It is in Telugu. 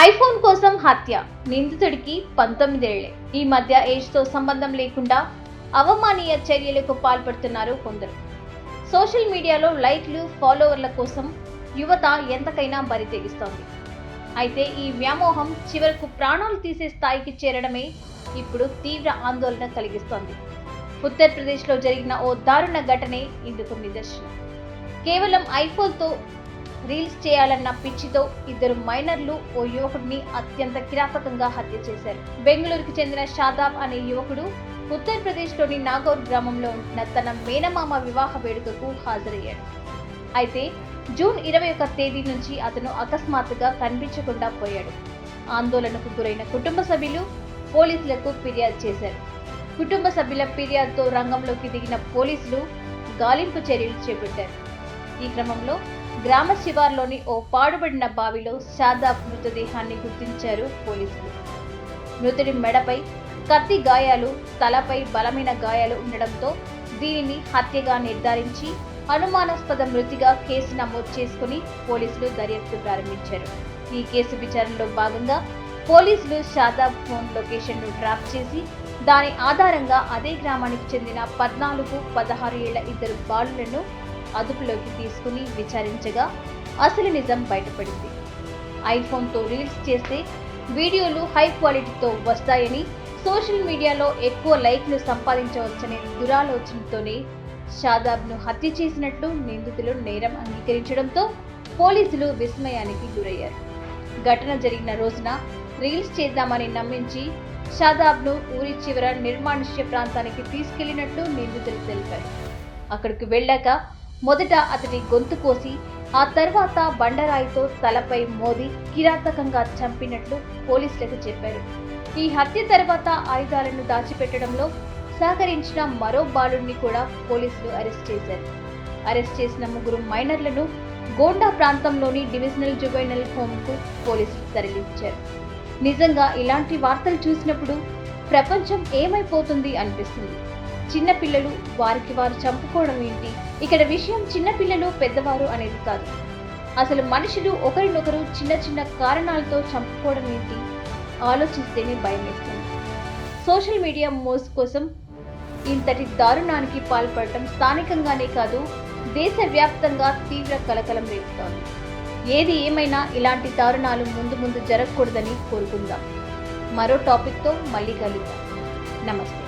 ఐఫోన్ కోసం హత్య, నిందితుడికి 19 ఏళ్లే. ఈ మధ్య ఏజ్తో సంబంధం లేకుండా అవమానీయ చర్యలకు పాల్పడుతున్నారు కొందరు. సోషల్ మీడియాలో లైక్లు, ఫాలోవర్ల కోసం యువత ఎంతకైనా బరి తెగిస్తోంది. అయితే ఈ వ్యామోహం చివరకు ప్రాణాలు తీసే స్థాయికి చేరడమే ఇప్పుడు తీవ్ర ఆందోళన కలిగిస్తోంది. ఉత్తరప్రదేశ్లో జరిగిన ఓ దారుణ ఘటనే ఇందుకు నిదర్శనం. కేవలం ఐఫోన్తో రీల్స్ చేయాలన్న పిచ్చితో ఇద్దరు మైనర్లు ఓ యువకుడిని అత్యంత కిరాతకంగా హత్య చేశారు. బెంగళూరుకు చెందిన షాదాబ్ అనే యువకుడు ఉత్తరప్రదేశ్లోని నాగౌర్ గ్రామంలో ఉంటున్న తన మేనమామ వివాహ వేడుకకు హాజరయ్యాడు. అయితే జూన్ 21 తేదీ నుంచి అతను అకస్మాత్తుగా కనిపించకుండా పోయాడు. ఆందోళనకు గురైన కుటుంబ సభ్యులు పోలీసులకు ఫిర్యాదు చేశారు. కుటుంబ సభ్యుల ఫిర్యాదుతో రంగంలోకి దిగిన పోలీసులు గాలింపు చర్యలు చేపట్టారు. ఈ క్రమంలో గ్రామ శివార్లోని ఓ పాడుబడిన బావిలో షాదాబ్ మృతదేహాన్ని గుర్తించారు పోలీసులు. మృతుడి మెడపై కత్తి గాయాలు, తలపై బలమైన గాయాలు ఉండడంతో దీనిని హత్యగా నిర్ధారించి అనుమానాస్పద మృతిగా కేసు నమోదు చేసుకుని పోలీసులు దర్యాప్తు ప్రారంభించారు. ఈ కేసు విచారణలో భాగంగా పోలీసులు షాదాబ్ ఫోన్ లొకేషన్ను ట్రాప్ చేసి దాని ఆధారంగా అదే గ్రామానికి చెందిన 14, 16 ఏళ్ల ఇద్దరు బాలులను అదుపులోకి తీసుకుని విచారించగా అసలు నిజం బయటపడింది. ఐఫోన్తో రీల్స్ చేస్తే వీడియోలు హై క్వాలిటీతో వస్తాయని, సోషల్ మీడియాలో ఎక్కువ లైక్లు సంపాదించవచ్చనే దురాలోచనతోనే షాదాబ్ను హత్య చేసినట్లు నిందితులు నేరం అంగీకరించడంతో పోలీసులు విస్మయానికి గురయ్యారు. ఘటన జరిగిన రోజున రీల్స్ చేద్దామని నమ్మించి షాదాబ్ను ఊరి చివర నిర్మానుష్య ప్రాంతానికి తీసుకెళ్లినట్లు నిందితులు తెలిపారు. అక్కడికి వెళ్ళాక మొదట అతని గొంతు కోసి ఆ తర్వాత బండరాయితో తలపై మోది కిరాతకంగా చంపినట్లు పోలీసులకు చెప్పారు. ఈ హత్య తర్వాత ఆయుధాలను దాచిపెట్టడంలో సహకరించిన మరో బాలుడిని కూడా పోలీసులు అరెస్ట్ చేశారు. అరెస్ట్ చేసిన 3 మైనర్లను గోండా ప్రాంతంలోని డివిజనల్ జువైనల్ హోమ్కు పోలీసులు తరలించారు. నిజంగా ఇలాంటి వార్తలు చూసినప్పుడు ప్రపంచం ఏమైపోతుంది అనిపిస్తుంది. చిన్నపిల్లలు వారికి వారు చంపుకోవడం ఏంటి? ఇక్కడ విషయం చిన్నపిల్లలు పెద్దవారు అనేది కాదు. అసలు మనుషులు ఒకరినొకరు చిన్న చిన్న కారణాలతో చంపుకోవడం ఏంటి? ఆలోచిస్తేనే భయం వేస్తుంది. సోషల్ మీడియా మోస్ కోసం ఇంతటి దారుణానికి పాల్పడటం స్థానికంగానే కాదు, దేశవ్యాప్తంగా తీవ్ర కలకలం రేపుతోంది. ఏది ఏమైనా ఇలాంటి దారుణాలు ముందు జరగకూడదని కోరుకుందాం. మరో టాపిక్తో మళ్ళీ కలుద్దాం. నమస్తే.